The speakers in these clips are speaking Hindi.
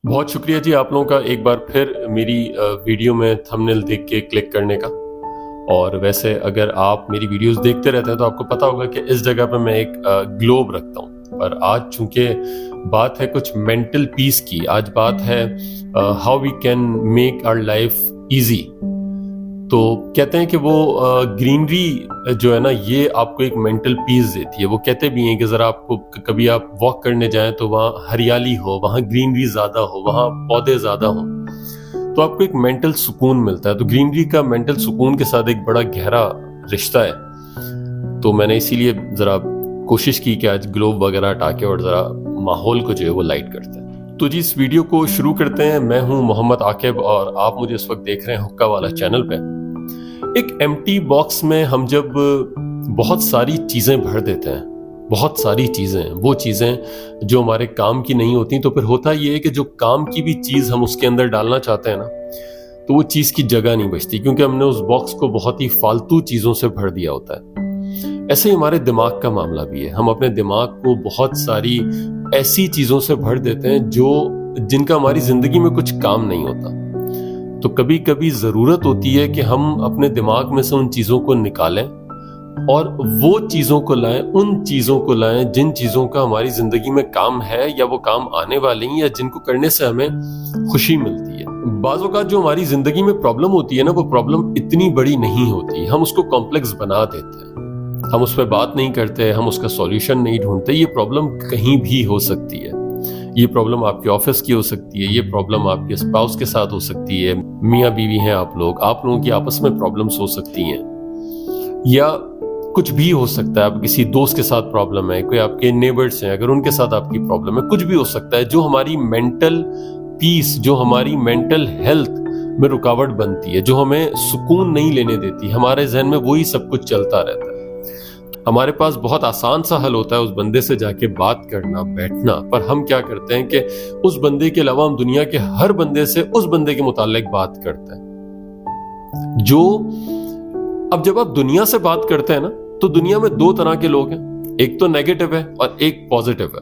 बहुत शुक्रिया जी आप लोगों का एक बार फिर मेरी वीडियो में थंबनेल देख के क्लिक करने का। और वैसे अगर आप मेरी वीडियोस देखते रहते हैं तो आपको पता होगा कि इस जगह पे मैं एक ग्लोब रखता हूँ। पर आज चूंकि बात है कुछ मेंटल पीस की, आज बात है how we can make our life easy. तो कहते हैं कि वो ग्रीनरी जो है ना, ये आपको एक मेंटल पीस देती है। वो कहते भी हैं कि ज़रा आपको कभी आप वॉक करने जाएं तो वहाँ हरियाली हो, वहाँ ग्रीनरी ज़्यादा हो, वहाँ पौधे ज़्यादा हो, तो आपको एक मेंटल सुकून मिलता है। तो ग्रीनरी का मेंटल सुकून के साथ एक बड़ा गहरा रिश्ता है। तो मैंने इसीलिए ज़रा कोशिश की कि आज ग्लोब वगैरह हटा के और ज़रा माहौल को जो है वो लाइट करते हैं। तो जी इस वीडियो को शुरू करते हैं। मैं हूँ मोहम्मद आकिब और आप मुझे इस वक्त देख रहे हैं हुक्का वाला चैनल पे। एक एम्प्टी बॉक्स में हम जब बहुत सारी चीज़ें भर देते हैं, बहुत सारी चीज़ें, वो चीज़ें जो हमारे काम की नहीं होती, तो फिर होता ये है कि जो काम की भी चीज़ हम उसके अंदर डालना चाहते हैं ना, तो वो चीज़ की जगह नहीं बचती, क्योंकि हमने उस बॉक्स को बहुत ही फालतू चीज़ों से भर दिया होता है। ऐसे ही हमारे दिमाग का मामला भी है। हम अपने दिमाग को बहुत सारी ऐसी चीज़ों से भर देते हैं जिनका हमारी ज़िंदगी में कुछ काम नहीं होता। तो कभी कभी ज़रूरत होती है कि हम अपने दिमाग में से उन चीज़ों को निकालें और वो चीज़ों को लाएं, उन चीज़ों को लाएं जिन चीज़ों का हमारी ज़िंदगी में काम है या वो काम आने वाले हैं या जिनको करने से हमें खुशी मिलती है। बाज़ों का जो हमारी ज़िंदगी में प्रॉब्लम होती है ना, वो प्रॉब्लम इतनी बड़ी नहीं होती, हम उसको कॉम्प्लेक्स बना देते हैं। हम उस पर बात नहीं करते, हम उसका सॉल्यूशन नहीं ढूंढते। ये प्रॉब्लम कहीं भी हो सकती है। ये प्रॉब्लम आपके ऑफिस की हो सकती है, ये प्रॉब्लम आपके स्पाउस के साथ हो सकती है, मियाँ बीवी हैं आप लोगों की आपस में प्रॉब्लम्स हो सकती हैं, या कुछ भी हो सकता है। आप किसी दोस्त के साथ प्रॉब्लम है, कोई आपके नेबर्स हैं, अगर उनके साथ आपकी प्रॉब्लम है, कुछ भी हो सकता है जो हमारी मेंटल पीस, जो हमारी मेंटल हेल्थ में रुकावट बनती है, जो हमें सुकून नहीं लेने देती। हमारे जहन में वही सब कुछ चलता रहता है। हमारे पास बहुत आसान सा हल होता है उस बंदे से जाके बात करना, बैठना, पर हम क्या करते हैं कि उस बंदे के अलावा हम दुनिया के हर बंदे से उस बंदे के मुतालिक बात करते हैं। अब जब आप दुनिया से बात करते हैं ना, तो दुनिया में दो तरह के लोग हैं, एक तो नेगेटिव है और एक पॉजिटिव है।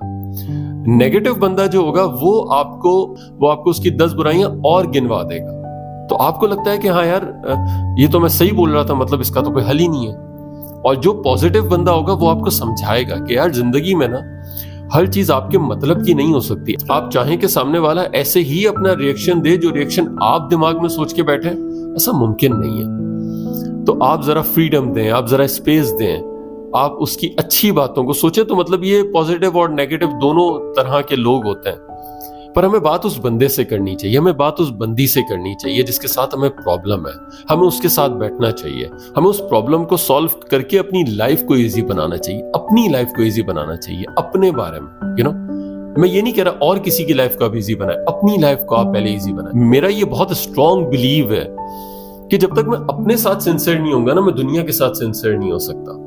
नेगेटिव बंदा जो होगा वो आपको उसकी 10 बुराइयां और गिनवा देगा। तो आपको लगता है कि हाँ यार, ये तो मैं सही बोल रहा था, मतलब इसका तो कोई हल ही नहीं है। और जो पॉजिटिव बंदा होगा वो आपको समझाएगा कि यार जिंदगी में ना हर चीज आपके मतलब की नहीं हो सकती। आप चाहें कि सामने वाला ऐसे ही अपना रिएक्शन दे जो रिएक्शन आप दिमाग में सोच के बैठे, ऐसा मुमकिन नहीं है। तो आप जरा फ्रीडम दें, आप जरा स्पेस दें, आप उसकी अच्छी बातों को सोचें। तो मतलब ये पॉजिटिव और नेगेटिव दोनों तरह के लोग होते हैं, पर हमें बात उस बंदे से करनी चाहिए, हमें बात उस बंदी से करनी चाहिए जिसके साथ हमें प्रॉब्लम है। हमें उसके साथ बैठना चाहिए, हमें उस प्रॉब्लम को सॉल्व करके अपनी लाइफ को इजी बनाना चाहिए, अपनी लाइफ को इजी बनाना चाहिए अपने बारे में। मैं ये नहीं कह रहा और किसी की लाइफ को आप इजी बनाए, अपनी लाइफ को आप पहले इजी बनाए। मेरा ये बहुत स्ट्रॉन्ग बिलीव है कि जब तक मैं अपने साथ सिंसियर नहीं होऊंगा ना, मैं दुनिया के साथ सिंसियर नहीं हो सकता।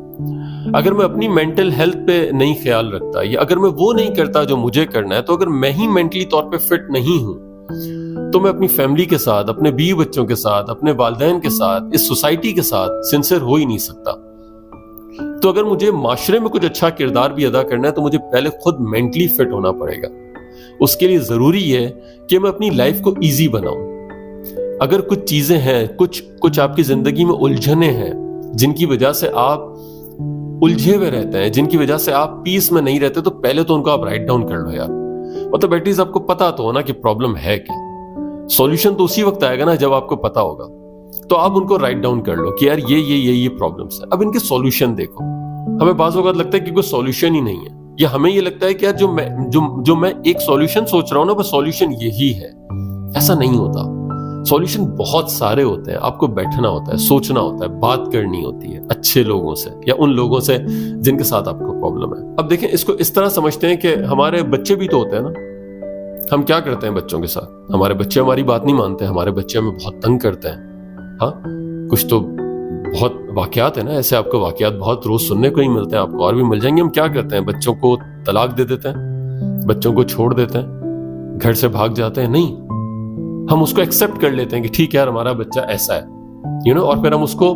अगर मैं अपनी मेंटल हेल्थ पे नहीं ख्याल रखता, या अगर मैं वो नहीं करता जो मुझे करना है, तो अगर मैं ही मेंटली तौर पे फिट नहीं हूं, तो मैं अपनी फैमिली के साथ, अपने बीवी बच्चों के साथ, अपने वालिदैन के साथ, इस सोसाइटी के साथ सिंसियर हो ही नहीं सकता। तो अगर मुझे माशरे में कुछ अच्छा किरदार भी अदा करना है, तो मुझे पहले खुद मेंटली फिट होना पड़ेगा। उसके लिए जरूरी है कि मैं अपनी लाइफ को ईजी बनाऊं। अगर कुछ चीजें हैं, कुछ आपकी जिंदगी में उलझने हैं, जिनकी वजह से आप उलझे हुए रहते हैं, जिनकी वजह से आप पीस में नहीं रहते, तो पहले तो उनको आप राइट डाउन कर लो यार। मतलब एटलीस्ट आपको पता तो हो ना कि प्रॉब्लम है क्या। सॉल्यूशन तो उसी वक्त आएगा ना जब आपको पता होगा। तो आप उनको राइट डाउन कर लो कि यार ये प्रॉब्लम्स है, अब इनके सॉल्यूशन देखो। हमें बाज़ औक़ात लगता है कि कोई सॉल्यूशन ही नहीं है, या हमें ये लगता है कि यार जो मैं एक सॉल्यूशन सोच रहा हूं ना, वो सॉल्यूशन यही है। ऐसा नहीं होता। सॉल्यूशन बहुत सारे होते हैं। आपको बैठना होता है, सोचना होता है, बात करनी होती है अच्छे लोगों से, या उन लोगों से जिनके साथ आपको प्रॉब्लम है। अब देखें, इसको इस तरह समझते हैं कि हमारे बच्चे भी तो होते हैं ना। हम क्या करते हैं बच्चों के साथ? हमारे बच्चे हमारी बात नहीं मानते, हमारे बच्चे हमें बहुत तंग करते हैं। हाँ, कुछ तो बहुत वाकयात है ना ऐसे, आपको वाकयात बहुत रोज सुनने को ही मिलते हैं, आपको और भी मिल जाएंगे। हम क्या करते हैं? बच्चों को तलाक दे देते हैं, बच्चों को छोड़ देते हैं, घर से भाग जाते हैं। नहीं, हम उसको एक्सेप्ट कर लेते हैं कि ठीक है यार, हमारा बच्चा ऐसा है, और फिर हम उसको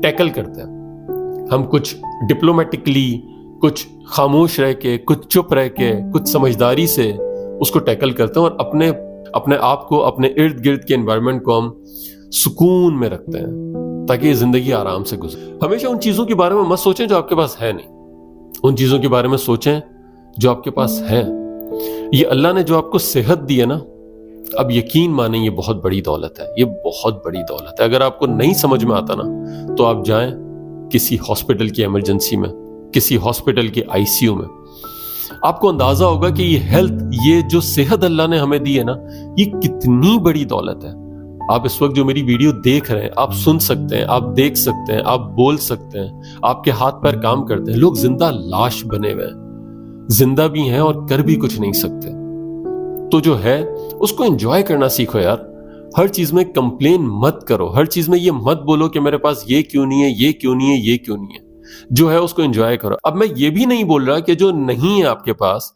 टैकल करते हैं। हम कुछ डिप्लोमेटिकली, कुछ खामोश रह के, कुछ चुप रह के, कुछ समझदारी से उसको टैकल करते हैं और अपने आप को, अपने इर्द गिर्द के एनवायरनमेंट को हम सुकून में रखते हैं ताकि ये जिंदगी आराम से गुजरे। हमेशा उन चीजों के बारे में मत सोचें जो आपके पास है नहीं, उन चीजों के बारे में सोचें जो आपके पास है। ये अल्लाह ने जो आपको सेहत दी है ना, अब यकीन माने ये बहुत बड़ी दौलत है, ये बहुत बड़ी दौलत है। अगर आपको नहीं समझ में आता ना तो आप जाएं किसी हॉस्पिटल की इमरजेंसी में, किसी हॉस्पिटल के आईसीयू में, आपको अंदाजा होगा कि ये हेल्थ, ये जो सेहत अल्लाह ने हमें दी है ना, ये कितनी बड़ी दौलत है। आप इस वक्त जो मेरी वीडियो देख रहे हैं, आप सुन सकते हैं, आप देख सकते हैं, आप बोल सकते हैं, आपके हाथ पैर काम करते हैं। लोग जिंदा लाश बने हुए हैं, जिंदा भी हैं और कर भी कुछ नहीं सकते। तो जो है उसको एंजॉय करना सीखो यार। हर चीज में कंप्लेन मत करो, हर चीज में ये मत बोलो कि मेरे पास ये क्यों नहीं है, ये क्यों नहीं है, ये क्यों नहीं है। जो है उसको एंजॉय करो। अब मैं ये भी नहीं बोल रहा कि जो नहीं है आपके पास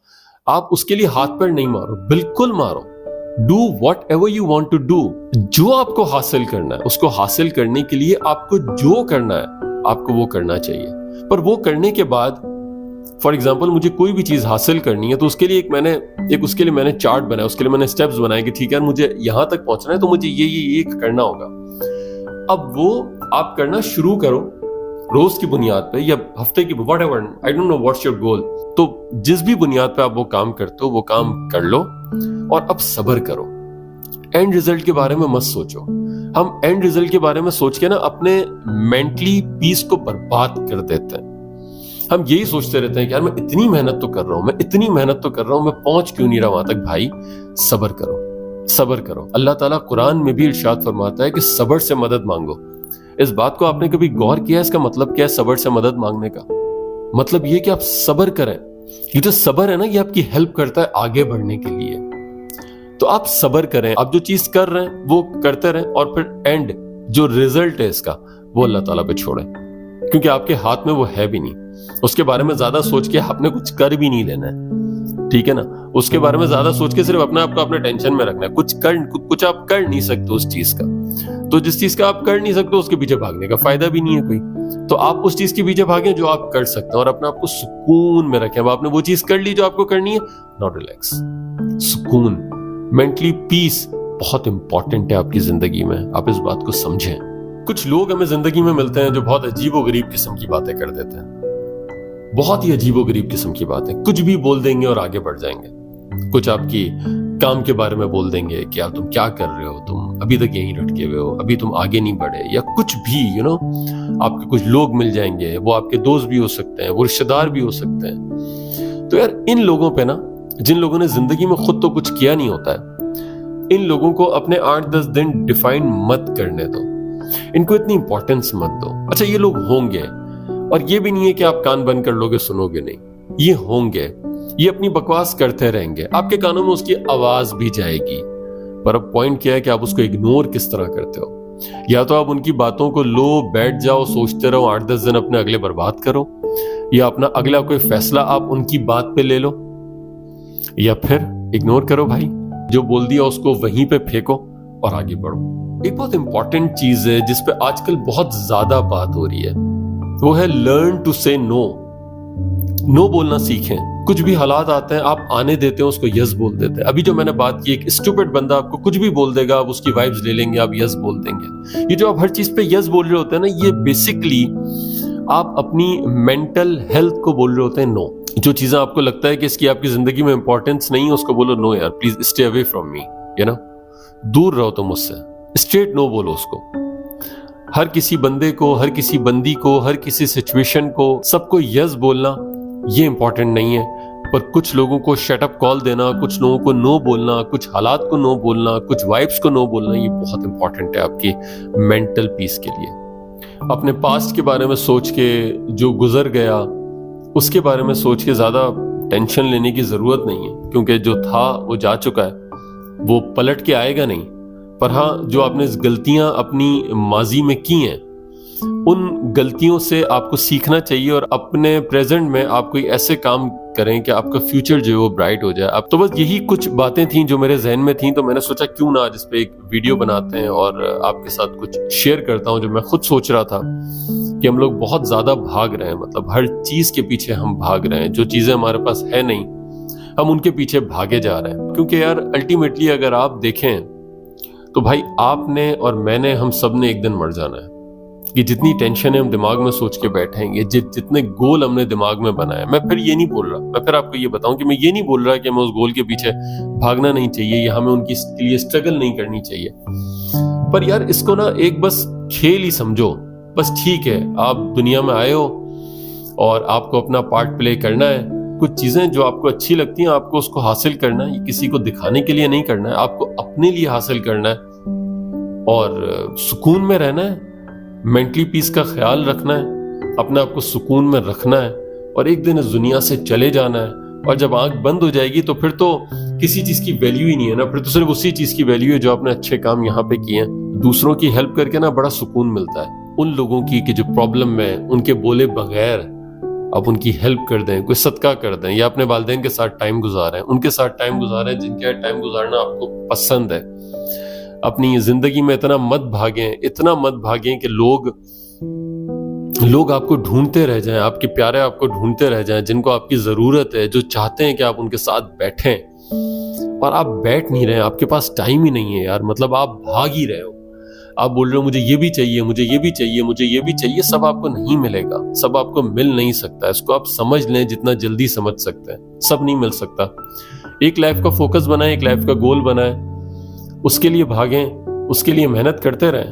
आप उसके लिए हाथ पैर नहीं मारो, बिल्कुल मारो। Do whatever you want to do. जो आपको हासिल करना है उसको हासिल करने के लिए आपको जो करना है आपको वो करना चाहिए। पर वो करने के बाद, फॉर एग्जाम्पल मुझे कोई भी चीज हासिल करनी है तो उसके लिए उसके लिए मैंने चार्ट बनाया, उसके लिए मैंने स्टेप्स बनाए कि ठीक है मुझे यहां तक पहुंचना है तो मुझे ये करना होगा। अब वो आप करना शुरू करो रोज की बुनियाद पे या हफ्ते की, what ever, I don't know what's your goal. तो जिस भी बुनियाद पे आप वो काम करते हो वो काम कर लो और अब सब्र करो। एंड रिजल्ट के बारे में मत सोचो। हम एंड रिजल्ट के बारे में सोच के ना अपने मेंटली पीस को बर्बाद कर देते हैं। हम यही सोचते रहते हैं कि यार मैं इतनी मेहनत तो कर रहा हूं, मैं इतनी मेहनत तो कर रहा हूं, मैं पहुंच क्यों नहीं रहा वहां तक। भाई सब्र करो, सब्र करो। अल्लाह ताला कुरान में भी इरशाद फरमाता है कि सब्र से मदद मांगो। इस बात को आपने कभी गौर किया? इसका मतलब क्या है सब्र से मदद मांगने का? मतलब ये कि आप सब्र करें। ये जो सब्र है ना, ये आपकी हेल्प करता है आगे बढ़ने के लिए। तो आप सब्र करें, आप जो चीज कर रहे हैं वो करते रहें और फिर एंड जो रिजल्ट है इसका वो अल्लाह ताला पे छोड़ें, क्योंकि आपके हाथ में वो है भी नहीं। उसके बारे में ज्यादा सोच के आपने कुछ कर भी नहीं लेना है, ठीक है ना। उसके बारे में ज्यादा सोच के सिर्फ अपने आप को अपने टेंशन में रखना है। कुछ आप कर नहीं सकते उस चीज का, तो जिस चीज का आप कर नहीं सकते उसके पीछे भागने का फायदा भी नहीं है कोई। तो आप उस चीज के पीछे भागें जो आप कर सकते हैं और अपने आप को सुकून में रखें। अब आपने वो चीज कर ली जो आपको करनी है, नाउ रिलैक्स। सुकून, मेंटली पीस बहुत इंपॉर्टेंट है आपकी जिंदगी में, आप इस बात को समझें। कुछ लोग हमें जिंदगी में मिलते हैं जो बहुत अजीबोगरीब किस्म की बातें कर देते हैं, बहुत ही अजीबोगरीब किस्म की बातें, कुछ भी बोल देंगे और आगे बढ़ जाएंगे। कुछ आपकी काम के बारे में बोल देंगे कि यार तुम क्या कर रहे हो, तुम अभी तक यहीं लटके हुए हो, अभी तुम आगे नहीं बढ़े, या कुछ भी आपके कुछ लोग मिल जाएंगे, वो आपके दोस्त भी हो सकते हैं, वो रिश्तेदार भी हो सकते हैं। तो यार इन लोगों पे ना, जिन लोगों ने जिंदगी में खुद तो कुछ किया नहीं होता है, इन लोगों को अपने 8-10 दिन डिफाइन मत करने दो, इनको इतनी इंपॉर्टेंस मत दो। अच्छा ये लोग होंगे, और ये भी नहीं है कि आप कान बंद कर लोगे सुनोगे नहीं, ये होंगे, ये अपनी बकवास करते रहेंगे, आपके कानों में उसकी आवाज भी जाएगी। पर अब पॉइंट क्या है कि आप उसको इग्नोर किस तरह करते हो। या तो आप उनकी बातों को लो, बैठ जाओ, सोचते रहो, 8-10 दिन अपने अगले बर्बाद करो, या अपना अगला कोई फैसला आप उनकी बात पे ले लो, या फिर इग्नोर करो भाई, जो बोल दिया उसको वहीं पे फेंको और आगे बढ़ो। एक बहुत इंपॉर्टेंट चीज है जिस पे आजकल बहुत ज्यादा बात हो रही है, वो है लर्न टू से नो। नो बोलना सीखें। कुछ भी हालात आते हैं आप आने देते हैं उसको यस बोल देते हैं। अभी जो मैंने बात की, एक स्टूपिड बंदा आपको कुछ भी बोल देगा, आप उसकी वाइब्स ले लेंगे, आप यस बोल देंगे। ये जो आप हर चीज पे यस बोल रहे होते हैं ना, ये बेसिकली आप अपनी मेंटल हेल्थ को बोल रहे होते हैं नो। जो चीजें आपको लगता है कि इसकी आपकी जिंदगी में इंपॉर्टेंस नहीं है, उसको बोलो नो यार, please stay away from me, दूर रहो तुम मुझसे। स्ट्रेट नो बोलो उसको। हर किसी बंदे को, हर किसी बंदी को, हर किसी सिचुएशन को, सबको यस बोलना ये इंपॉर्टेंट नहीं है। पर कुछ लोगों को शट अप कॉल देना, कुछ लोगों को नो बोलना, कुछ हालात को नो बोलना, कुछ वाइब्स को नो बोलना, ये बहुत इंपॉर्टेंट है आपकी मेंटल पीस के लिए। अपने पास्ट के बारे में सोच के, जो गुजर गया उसके बारे में सोच के ज्यादा टेंशन लेने की जरूरत नहीं है, क्योंकि जो था वो जा चुका है, वो पलट के आएगा नहीं। पर हाँ, जो आपने गलतियां अपनी माजी में की हैं, उन गलतियों से आपको सीखना चाहिए और अपने प्रेजेंट में आप कोई ऐसे काम करें कि आपका फ्यूचर जो है वो ब्राइट हो जाए। अब तो बस यही कुछ बातें थी जो मेरे जहन में थी, तो मैंने सोचा क्यों ना आज इस पे एक वीडियो बनाते हैं और आपके साथ कुछ शेयर करता हूं जो मैं खुद सोच रहा था कि हम लोग बहुत ज्यादा भाग रहे हैं, मतलब हर चीज के पीछे हम भाग रहे हैं। जो चीजें हमारे पास है नहीं, हम उनके पीछे भागे जा रहे हैं। क्योंकि यार अल्टीमेटली अगर आप देखें तो भाई आपने और मैंने, हम सब ने एक दिन मर जाना है। कि जितनी टेंशन है हम दिमाग में सोच के बैठेंगे, जितने गोल हमने दिमाग में बनाए, मैं फिर ये नहीं बोल रहा, मैं फिर आपको ये बताऊं कि मैं ये नहीं बोल रहा कि हमें उस गोल के पीछे भागना नहीं चाहिए या हमें उनकी लिए स्ट्रगल नहीं करनी चाहिए। पर यार इसको ना एक बस खेल ही समझो। बस ठीक है, आप दुनिया में आए हो और आपको अपना पार्ट प्ले करना है। कुछ चीजें जो आपको अच्छी लगती हैं आपको उसको हासिल करना है। ये किसी को दिखाने के लिए नहीं करना है, आपको अपने लिए हासिल करना है और सुकून में रहना है। मेंटली पीस का ख्याल रखना है, अपने आप को सुकून में रखना है और एक दिन इस दुनिया से चले जाना है। और जब आंख बंद हो जाएगी तो फिर तो किसी चीज की वैल्यू ही नहीं है ना, फिर तो सिर्फ उसी चीज की वैल्यू है जो आपने अच्छे काम यहाँ पे किए हैं। दूसरों की हेल्प करके ना बड़ा सुकून मिलता है। उन लोगों की कि जो प्रॉब्लम में, उनके बोले बगैर आप उनकी हेल्प कर दें, कोई सदका कर दें, या अपने वालिदैन के साथ टाइम गुजारें, उनके साथ टाइम गुजारें जिनके साथ टाइम गुजारना आपको पसंद है। अपनी जिंदगी में इतना मत भागें कि लोग आपको ढूंढते रह जाएं, आपके प्यारे आपको ढूंढते रह जाएं, जिनको आपकी जरूरत है, जो चाहते हैं कि आप उनके साथ बैठें और आप बैठ नहीं रहे, आपके पास टाइम ही नहीं है यार। मतलब आप भाग ही रहे हो, आप बोल रहे हो मुझे ये भी चाहिए, मुझे ये भी चाहिए, मुझे ये भी चाहिए। सब आपको नहीं मिलेगा, सब आपको मिल नहीं सकता। इसको आप समझ लें जितना जल्दी समझ सकते हैं, सब नहीं मिल सकता। एक लाइफ का फोकस बनाएं, एक लाइफ का गोल बनाएं, उसके लिए भागें, उसके लिए मेहनत करते रहें,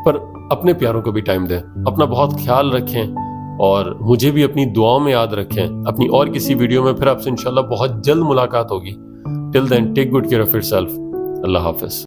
पर अपने प्यारों को भी टाइम दें। अपना बहुत ख्याल रखें और मुझे भी अपनी दुआओं में याद रखें। अपनी और किसी वीडियो में फिर आपसे इंशाल्लाह बहुत जल्द मुलाकात होगी। Till then take good care of yourself. अल्लाह हाफिज।